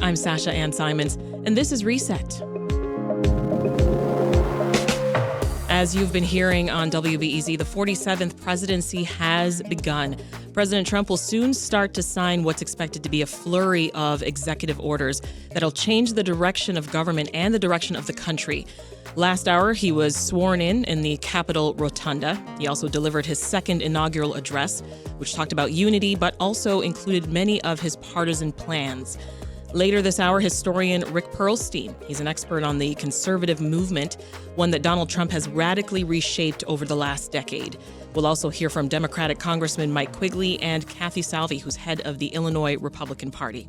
I'm Sasha-Ann Simons, and this is Reset. As you've been hearing on WBEZ, the 47th presidency has begun. President Trump will soon start to sign what's expected to be a flurry of executive orders that'll change the direction of government and the direction of the country. Last hour, he was sworn in the Capitol Rotunda. He also delivered his second inaugural address, which talked about unity, but also included many of his partisan plans. Later this hour, historian Rick Perlstein. He's an expert on the conservative movement, one that Donald Trump has radically reshaped over the last decade. We'll also hear from Democratic Congressman Mike Quigley and Kathy Salvi, who's head of the Illinois Republican Party.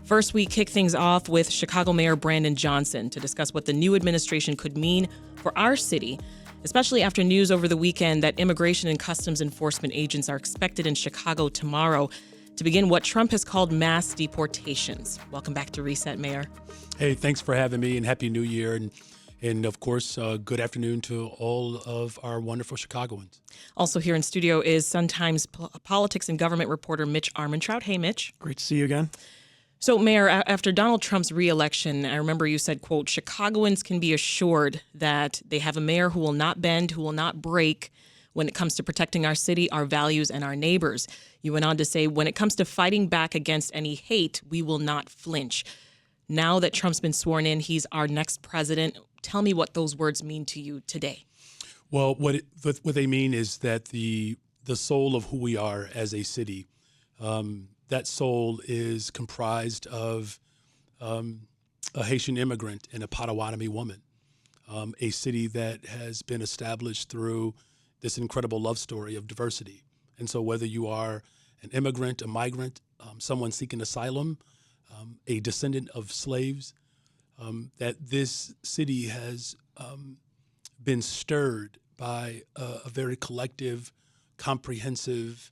First, we kick things off with Chicago Mayor Brandon Johnson to discuss what the new administration could mean for our city, especially after news over the weekend that immigration and customs enforcement agents are expected in Chicago tomorrow to begin what Trump has called mass deportations. Welcome back to Reset, Mayor. Hey, thanks for having me, and Happy New Year. And of course, good afternoon to all of our wonderful Chicagoans. Also here in studio is Sun-Times politics and government reporter Mitch Armentrout. Hey, Mitch. Great to see you again. So, Mayor, after Donald Trump's reelection, I remember you said, quote, Chicagoans can be assured that they have a mayor who will not bend, who will not break when it comes to protecting our city, our values, and our neighbors. You went on to say, when it comes to fighting back against any hate, we will not flinch. Now that Trump's been sworn in, he's our next president. Tell me what those words mean to you today. Well, what they mean is that the soul of who we are as a city, that soul is comprised of a Haitian immigrant and a Potawatomi woman, a city that has been established through this incredible love story of diversity. And so whether you are an immigrant, a migrant, someone seeking asylum, a descendant of slaves, that this city has been stirred by a very collective, comprehensive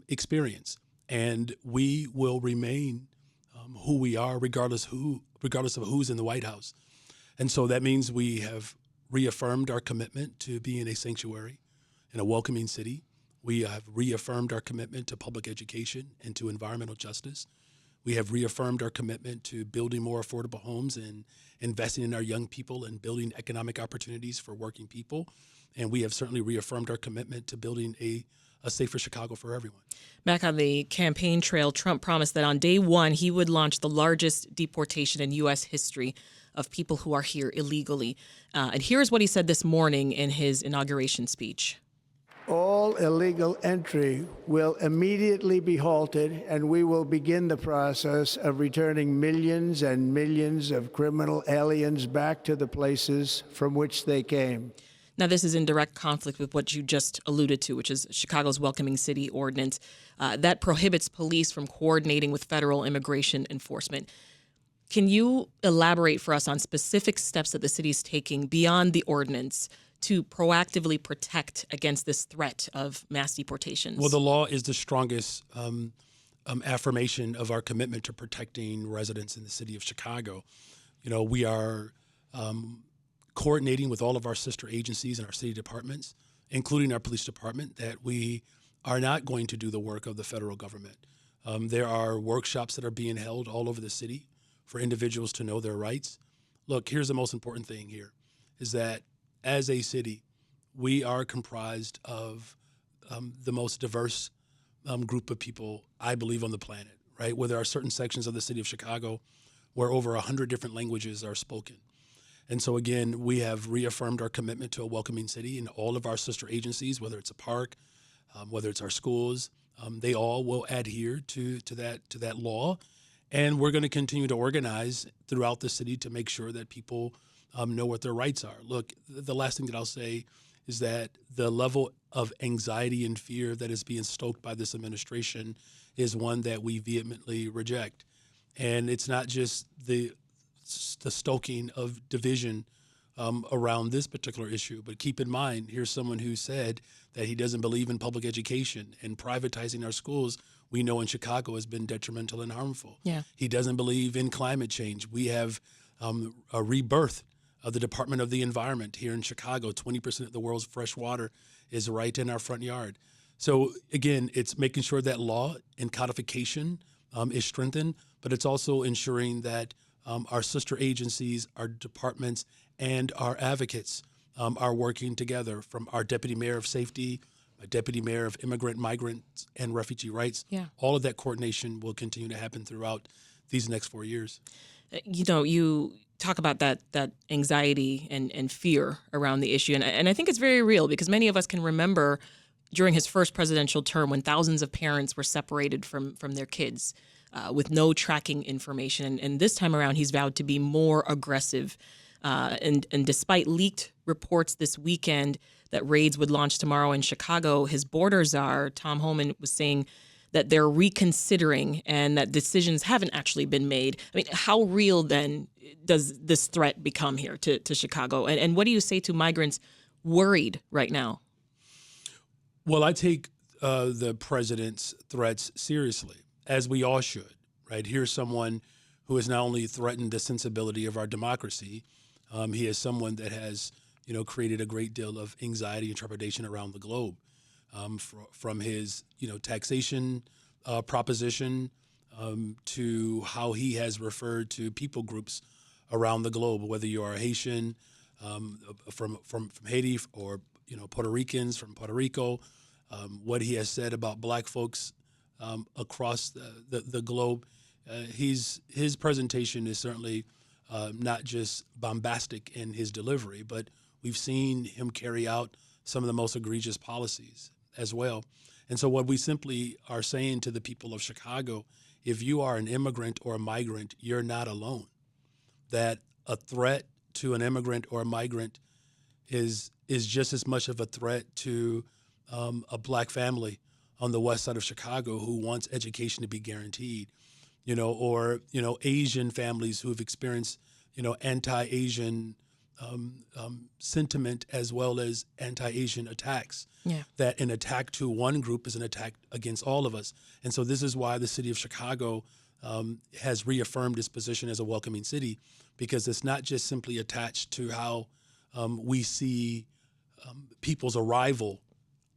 experience. And we will remain who we are regardless of who's in the White House. And so that means we have reaffirmed our commitment to being a sanctuary and a welcoming city. We have reaffirmed our commitment to public education and to environmental justice. We have reaffirmed our commitment to building more affordable homes and investing in our young people and building economic opportunities for working people. And we have certainly reaffirmed our commitment to building a safer Chicago for everyone. Back on the campaign trail, Trump promised that on day one, he would launch the largest deportation in U.S. history of people who are here illegally. And here's what he said this morning in his inauguration speech. All illegal entry will immediately be halted, and we will begin the process of returning millions and millions of criminal aliens back to the places from which they came. Now, this is in direct conflict with what you just alluded to, which is Chicago's Welcoming City Ordinance that prohibits police from coordinating with federal immigration enforcement. Can you elaborate for us on specific steps that the city is taking beyond the ordinance to proactively protect against this threat of mass deportations? Well, the law is the strongest affirmation of our commitment to protecting residents in the city of Chicago. You know, we are coordinating with all of our sister agencies and our city departments, including our police department, that we are not going to do the work of the federal government. There are workshops that are being held all over the city for individuals to know their rights. Look, here's the most important thing here, is that as a city, we are comprised of the most diverse group of people, I believe, on the planet, right? Where there are certain sections of the city of Chicago where over 100 different languages are spoken. And so, again, we have reaffirmed our commitment to a welcoming city, and all of our sister agencies, whether it's a park, whether it's our schools, they all will adhere to that law. And we're going to continue to organize throughout the city to make sure that people know what their rights are. Look, the last thing that I'll say is that the level of anxiety and fear that is being stoked by this administration is one that we vehemently reject. And it's not just the stoking of division around this particular issue, but keep in mind, here's someone who said that he doesn't believe in public education, and privatizing our schools, we know in Chicago, has been detrimental and harmful. Yeah. He doesn't believe in climate change. We have a rebirth of the Department of the Environment here in Chicago. 20% of the world's fresh water is right in our front yard. So again, it's making sure that law and codification is strengthened, but it's also ensuring that our sister agencies, our departments, and our advocates are working together, from our Deputy Mayor of Safety, Deputy Mayor of Immigrant, Migrant, and Refugee Rights. Yeah. All of that coordination will continue to happen throughout these next 4 years. You talk about that anxiety and fear around the issue, and I think it's very real, because many of us can remember during his first presidential term when thousands of parents were separated from their kids with no tracking information. And this time around, he's vowed to be more aggressive. And despite leaked reports this weekend that raids would launch tomorrow in Chicago, his border czar, Tom Homan, was saying that they're reconsidering and that decisions haven't actually been made. I mean, how real then does this threat become here to Chicago? And what do you say to migrants worried right now? Well, I take the president's threats seriously, as we all should, right? Here's someone who has not only threatened the sensibility of our democracy, he is someone that has, created a great deal of anxiety and trepidation around the globe, from his, taxation proposition to how he has referred to people groups around the globe, whether you are a Haitian from Haiti, or Puerto Ricans from Puerto Rico, what he has said about Black folks across the globe. His presentation is certainly not just bombastic in his delivery, but we've seen him carry out some of the most egregious policies as well. And so what we simply are saying to the people of Chicago, if you are an immigrant or a migrant, you're not alone. That a threat to an immigrant or a migrant is just as much of a threat to a Black family on the west side of Chicago who wants education to be guaranteed, or Asian families who have experienced, anti-Asian sentiment as well as anti-Asian attacks. Yeah. That an attack to one group is an attack against all of us. And so this is why the city of Chicago has reaffirmed its position as a welcoming city, because it's not just simply attached to how we see people's arrival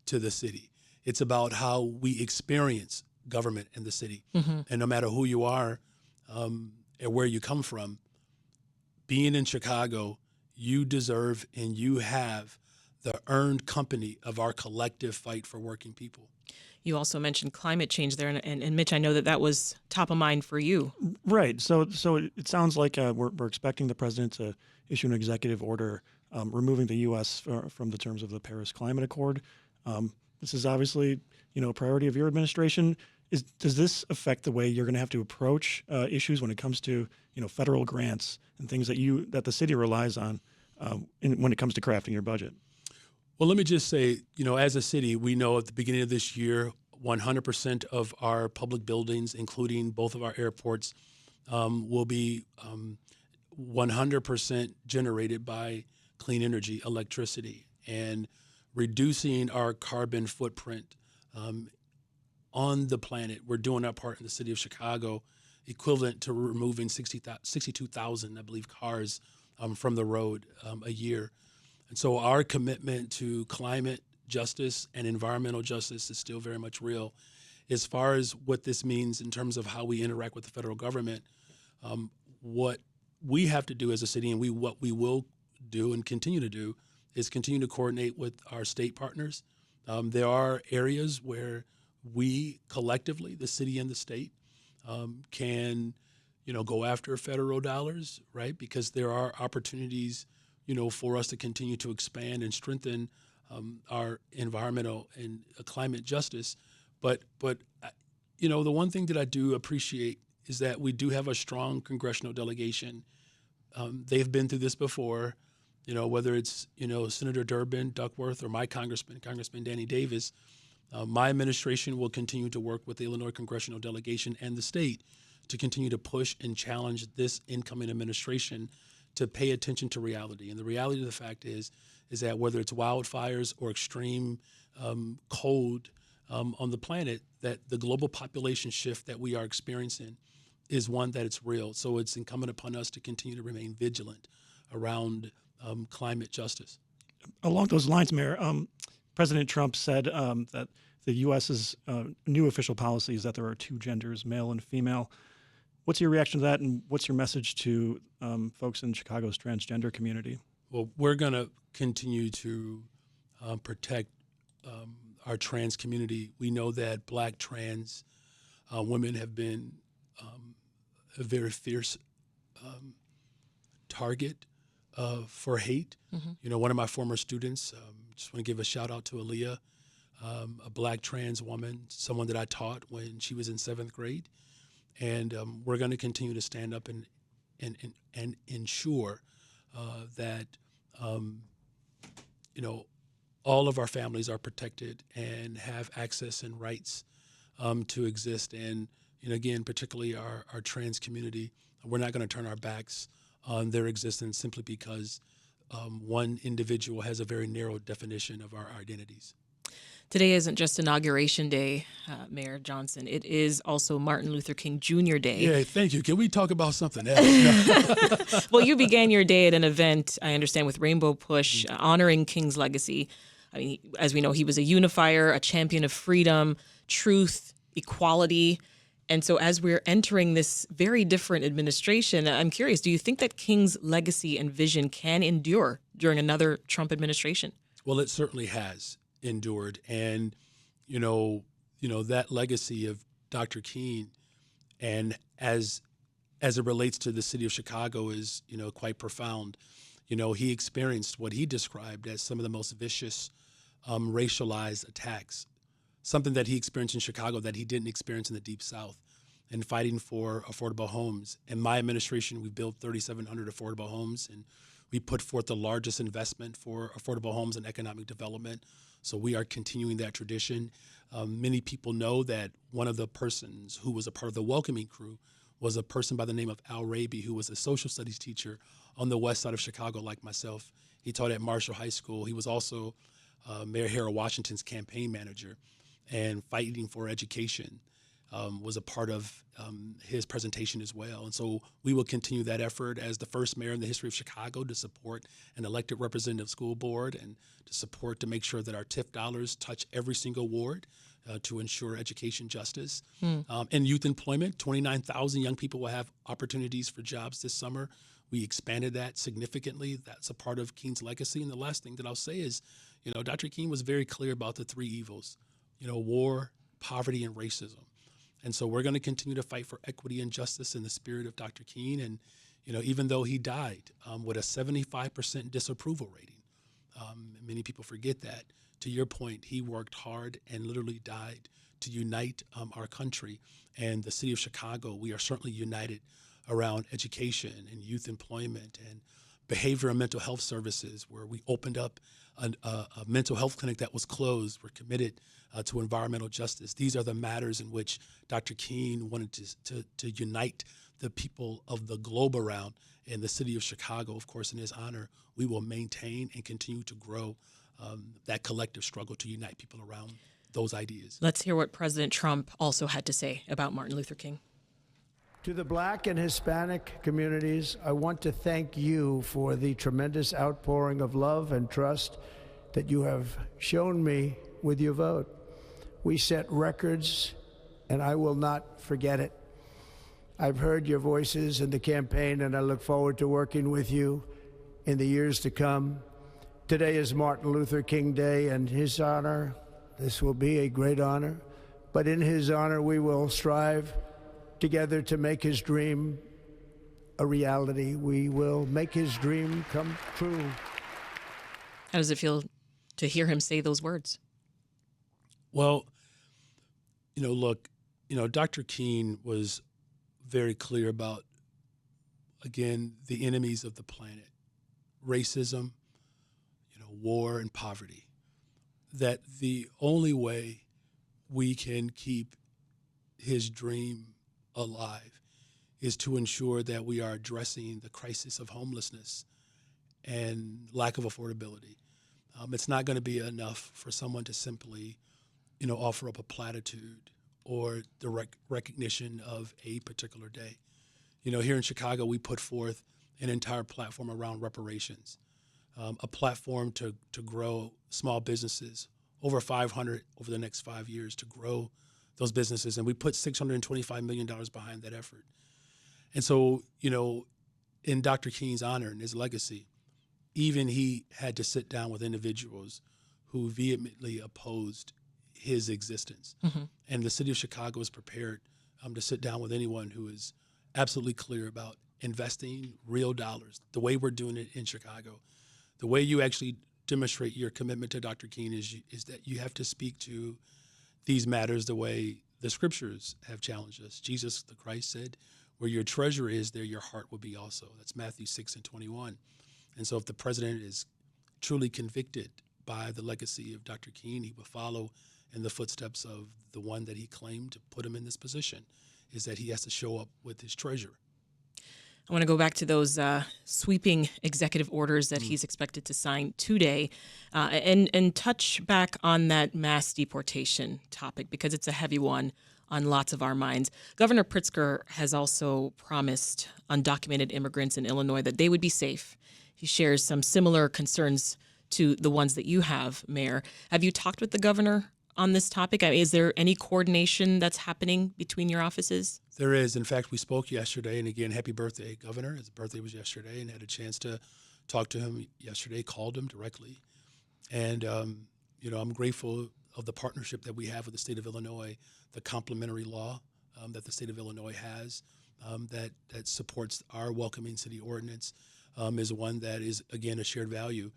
to the city. It's about how we experience government in the city. Mm-hmm. And no matter who you are and where you come from, being in Chicago, you deserve and you have the earned company of our collective fight for working people. You also mentioned climate change there, and Mitch, I know that was top of mind for you. Right. So it sounds like we're expecting the president to issue an executive order removing the U.S. From the terms of the Paris Climate Accord. This is obviously, a priority of your administration. Does this affect the way you're going to have to approach issues when it comes to, federal grants and things that the city relies on when it comes to crafting your budget? Well, let me just say, as a city, we know at the beginning of this year, 100% of our public buildings, including both of our airports, will be 100% generated by clean energy, electricity, and reducing our carbon footprint on the planet. We're doing our part in the city of Chicago, equivalent to removing 62,000, I believe, cars from the road a year. And so our commitment to climate justice and environmental justice is still very much real. As far as what this means in terms of how we interact with the federal government, what we have to do as a city, and what we will do and continue to do, is continue to coordinate with our state partners. There are areas where we collectively, the city and the state, can, go after federal dollars, right? Because there are opportunities, for us to continue to expand and strengthen our environmental and climate justice. But the one thing that I do appreciate is that we do have a strong congressional delegation. They've been through this before, whether it's, Senator Durbin, Duckworth, or my Congressman Danny Davis. My administration will continue to work with the Illinois congressional delegation and the state to continue to push and challenge this incoming administration to pay attention to reality. And the reality of the fact is that whether it's wildfires or extreme cold on the planet, that the global population shift that we are experiencing is one that it's real. So it's incumbent upon us to continue to remain vigilant around climate justice. Along those lines, Mayor, President Trump said that the U.S.'s new official policy is that there are two genders, male and female. What's your reaction to that, and what's your message to folks in Chicago's transgender community? Well, we're going to continue to protect our trans community. We know that Black trans women have been a very fierce target for hate. Mm-hmm. One of my former students, just want to give a shout out to Aaliyah, a Black trans woman, someone that I taught when she was in 7th grade. And we're going to continue to stand up and ensure that all of our families are protected and have access and rights to exist. And again, particularly our trans community, we're not going to turn our backs on their existence simply because one individual has a very narrow definition of our identities. Today isn't just Inauguration Day, Mayor Johnson. It is also Martin Luther King Jr. Day. Yeah, thank you. Can we talk about something else? Well, you began your day at an event, I understand, with Rainbow Push, honoring King's legacy. I mean, as we know, he was a unifier, a champion of freedom, truth, equality. And so as we're entering this very different administration, I'm curious, do you think that King's legacy and vision can endure during another Trump administration? Well, it certainly has endured. And, that legacy of Dr. King, and as it relates to the city of Chicago, is, quite profound. He experienced what he described as some of the most vicious racialized attacks, something that he experienced in Chicago that he didn't experience in the Deep South, and fighting for affordable homes. In my administration, we built 3,700 affordable homes, and we put forth the largest investment for affordable homes and economic development. So we are continuing that tradition. Many people know that one of the persons who was a part of the welcoming crew was a person by the name of Al Raby, who was a social studies teacher on the west side of Chicago like myself. He taught at Marshall High School. He was also Mayor Harold Washington's campaign manager, and fighting for education was a part of his presentation as well. And so we will continue that effort as the first mayor in the history of Chicago to support an elected representative school board, and to make sure that our TIF dollars touch every single ward to ensure education justice. And youth employment, 29,000 young people will have opportunities for jobs this summer. We expanded that significantly. That's a part of King's legacy. And the last thing that I'll say is, Dr. King was very clear about the three evils, war, poverty, and racism. And so we're going to continue to fight for equity and justice in the spirit of Dr. King. And, even though he died with a 75% disapproval rating, many people forget that. To your point, he worked hard and literally died to unite our country. And the city of Chicago, we are certainly united around education and youth employment and behavioral and mental health services, where we opened up a mental health clinic that was closed. We're committed to environmental justice. These are the matters in which Dr. King wanted to unite the people of the globe around. In the city of Chicago, of course, in his honor, we will maintain and continue to grow that collective struggle to unite people around those ideas. Let's hear what President Trump also had to say about Martin Luther King. To the Black and Hispanic communities, I want to thank you for the tremendous outpouring of love and trust that you have shown me with your vote. We set records, and I will not forget it. I've heard your voices in the campaign, and I look forward to working with you in the years to come. Today is Martin Luther King Day, and his honor, this will be a great honor, but in his honor we will strive together to make his dream a reality. We will make his dream come true. How does it feel to hear him say those words? Well, look, Dr. King was very clear about, again, the enemies of the planet, racism, war, and poverty, that the only way we can keep his dream alive is to ensure that we are addressing the crisis of homelessness and lack of affordability. It's not going to be enough for someone to simply, offer up a platitude or the recognition of a particular day. Here in Chicago, we put forth an entire platform around reparations, a platform to grow small businesses, over 500 over the next 5 years, to grow those businesses. And we put $625 million behind that effort. And so, in Dr. King's honor and his legacy, even he had to sit down with individuals who vehemently opposed his existence. Mm-hmm. And the city of Chicago is prepared to sit down with anyone who is absolutely clear about investing real dollars, the way we're doing it in Chicago. The way you actually demonstrate your commitment to Dr. King is that you have to speak to these matters the way the scriptures have challenged us. Jesus the Christ said, where your treasure is, there your heart will be also. That's Matthew 6:21. And so if the president is truly convicted by the legacy of Dr. King, he will follow in the footsteps of the one that he claimed to put him in this position, is that he has to show up with his treasure. I want to go back to those sweeping executive orders that he's expected to sign today and touch back on that mass deportation topic, because it's a heavy one on lots of our minds. Governor Pritzker has also promised undocumented immigrants in Illinois that they would be safe. He shares some similar concerns to the ones that you have, Mayor. Have you talked with the governor on this topic? I mean, is there any coordination that's happening between your offices? There is. In fact, we spoke yesterday, and again, happy birthday, Governor. His birthday was yesterday, and had a chance to talk to him yesterday, called him directly. And, I'm grateful of the partnership that we have with the state of Illinois, the complementary law that the state of Illinois has that supports our welcoming city ordinance is one that is, again, a shared value.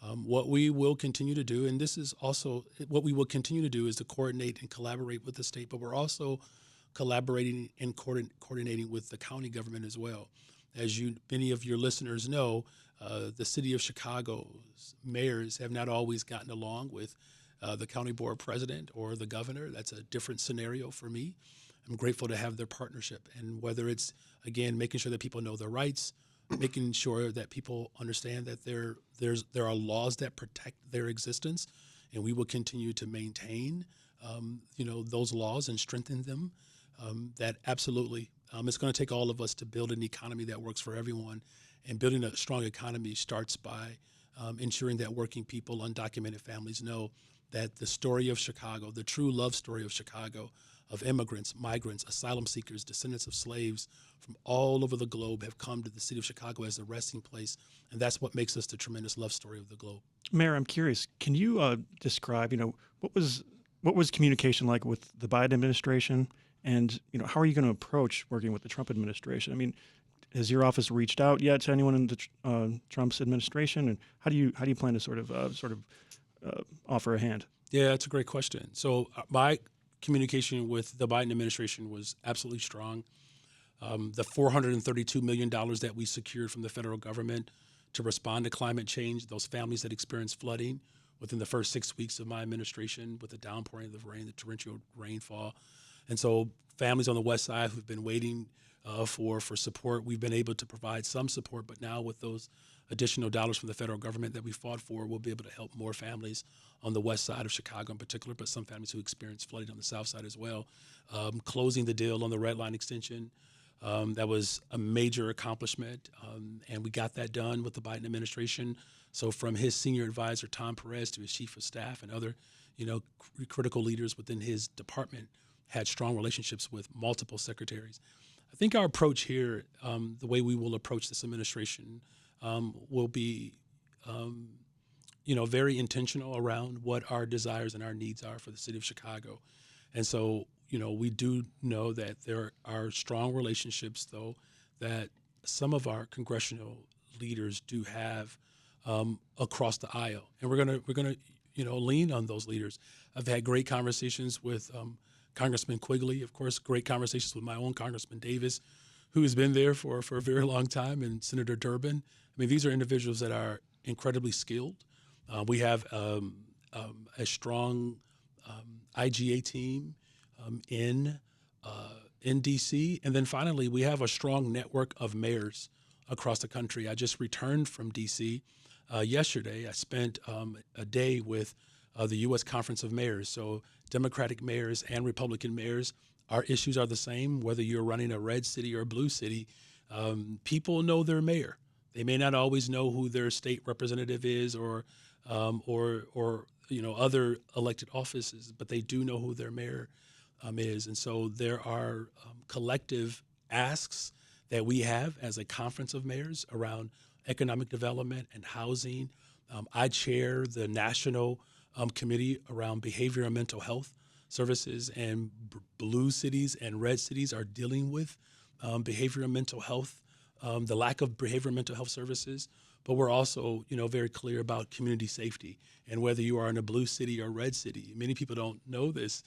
What we will continue to do, and this is also what we will continue to do, is to coordinate and collaborate with the state, but we're also collaborating and coordinating with the county government as well. As many of your listeners know, the city of Chicago's mayors have not always gotten along with the county board president or the governor. That's a different scenario for me. I'm grateful to have their partnership, and whether it's, again, making sure that people know their rights, making sure that people understand that there are laws that protect their existence, and we will continue to maintain those laws and strengthen them. That absolutely, it's going to take all of us to build an economy that works for everyone, and building a strong economy starts by ensuring that working people, undocumented families know that the story of Chicago, the true love story of Chicago, of immigrants, migrants, asylum seekers, descendants of slaves from all over the globe have come to the city of Chicago as a resting place, and that's what makes us the tremendous love story of the globe. Mayor, I'm curious, can you describe, what was communication like with the Biden administration, and how are you going to approach working with the Trump administration? I mean, has your office reached out yet to anyone in the Trump's administration, and how do you plan to sort of offer a hand? Yeah, it's a great question. So my communication with the Biden administration was absolutely strong. The $432 million that we secured from the federal government to respond to climate change, those families that experienced flooding within the first 6 weeks of my administration with the downpouring of the rain, the torrential rainfall. And so families on the west side who've been waiting for support, we've been able to provide some support, but now with those additional dollars from the federal government that we fought for, we'll be able to help more families on the west side of Chicago in particular, but some families who experience flooding on the south side as well. Closing the deal on the Red Line extension, that was a major accomplishment, and we got that done with the Biden administration. So from his senior advisor, Tom Perez, to his chief of staff and other, critical leaders within his department, had strong relationships with multiple secretaries. I think our approach here, the way we will approach this administration, will be, very intentional around what our desires and our needs are for the city of Chicago. And so, we do know that there are strong relationships, though, that some of our congressional leaders do have across the aisle, and we're gonna lean on those leaders. I've had great conversations with Congressman Quigley, of course, great conversations with my own Congressman Davis, who has been there for a very long time, and Senator Durbin. I mean, these are individuals that are incredibly skilled. We have a strong IGA team in D.C. And then finally, we have a strong network of mayors across the country. I just returned from D.C. Yesterday. I spent a day with the U.S. Conference of Mayors. So Democratic mayors and Republican mayors, our issues are the same, whether you're running a red city or a blue city. People know their mayor. They may not always know who their state representative is or other elected offices, but they do know who their mayor is. And so there are collective asks that we have as a conference of mayors around economic development and housing. I chair the national committee around behavior and mental health services, and blue cities and red cities are dealing with behavior and mental health, the lack of behavior and mental health services. But we're also, very clear about community safety. And whether you are in a blue city or red city, many people don't know this.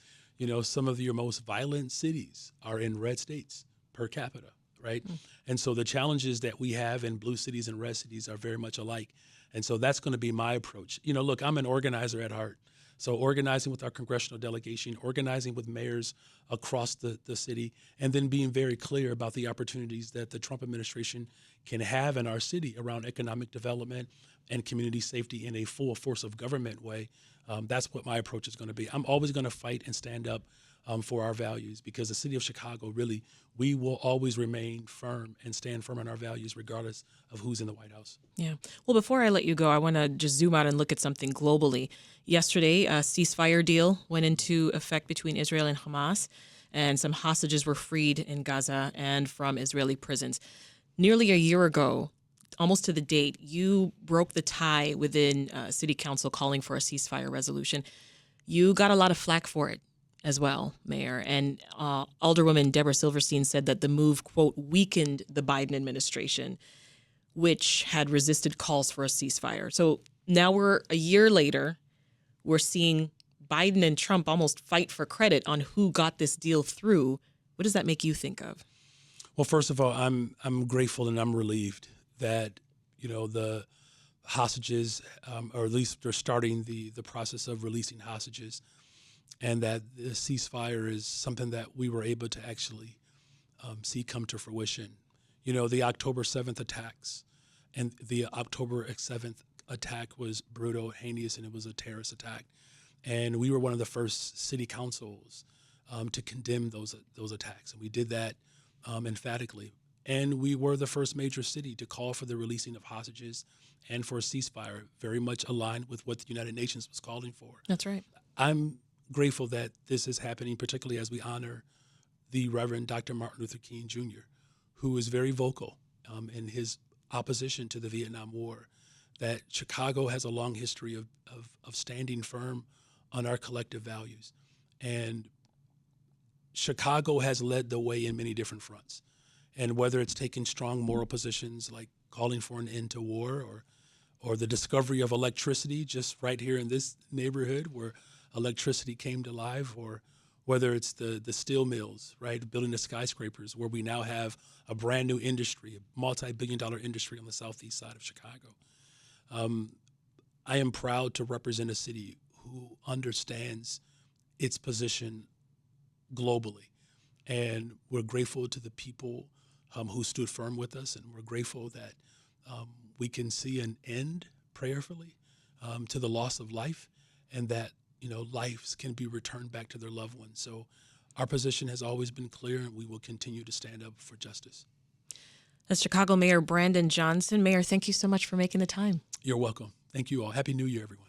Some of your most violent cities are in red states per capita, right? And so the challenges that we have in blue cities and red cities are very much alike. And so that's going to be my approach. Look, I'm an organizer at heart. So organizing with our congressional delegation, organizing with mayors across the city, and then being very clear about the opportunities that the Trump administration can have in our city around economic development and community safety in a full force of government way. That's what my approach is going to be. I'm always going to fight and stand up for our values, because the city of Chicago, really, we will always remain firm and stand firm on our values regardless of who's in the White House. Yeah. Well, before I let you go, I want to just zoom out and look at something globally. Yesterday, a ceasefire deal went into effect between Israel and Hamas, and some hostages were freed in Gaza and from Israeli prisons. Nearly a year ago, almost to the date, you broke the tie within City Council calling for a ceasefire resolution. You got a lot of flack for it as well, Mayor. And Alderwoman Deborah Silverstein said that the move, quote, weakened the Biden administration, which had resisted calls for a ceasefire. So now we're a year later, we're seeing Biden and Trump almost fight for credit on who got this deal through. What does that make you think of? Well, first of all, I'm grateful and I'm relieved that, the hostages, or at least they're starting the process of releasing hostages, and that the ceasefire is something that we were able to actually see come to fruition. The October 7th attacks, and the October 7th attack was brutal, heinous, and it was a terrorist attack. And we were one of the first city councils to condemn those attacks. And we did that emphatically. And we were the first major city to call for the releasing of hostages and for a ceasefire, very much aligned with what the United Nations was calling for. That's right. I'm grateful that this is happening, particularly as we honor the Reverend Dr. Martin Luther King Jr., who is very vocal in his opposition to the Vietnam War, that Chicago has a long history of standing firm on our collective values. And Chicago has led the way in many different fronts. And whether it's taking strong moral positions like calling for an end to war, or the discovery of electricity just right here in this neighborhood where electricity came to life, or whether it's the steel mills, right, building the skyscrapers where we now have a brand new industry, a multi-billion-dollar industry on the southeast side of Chicago. I am proud to represent a city who understands its position globally. And we're grateful to the people who stood firm with us, and we're grateful that we can see an end prayerfully to the loss of life, and that lives can be returned back to their loved ones. So our position has always been clear, and we will continue to stand up for justice. That's Chicago Mayor Brandon Johnson. Mayor, thank you so much for making the time. You're welcome. Thank you all. Happy New Year, everyone.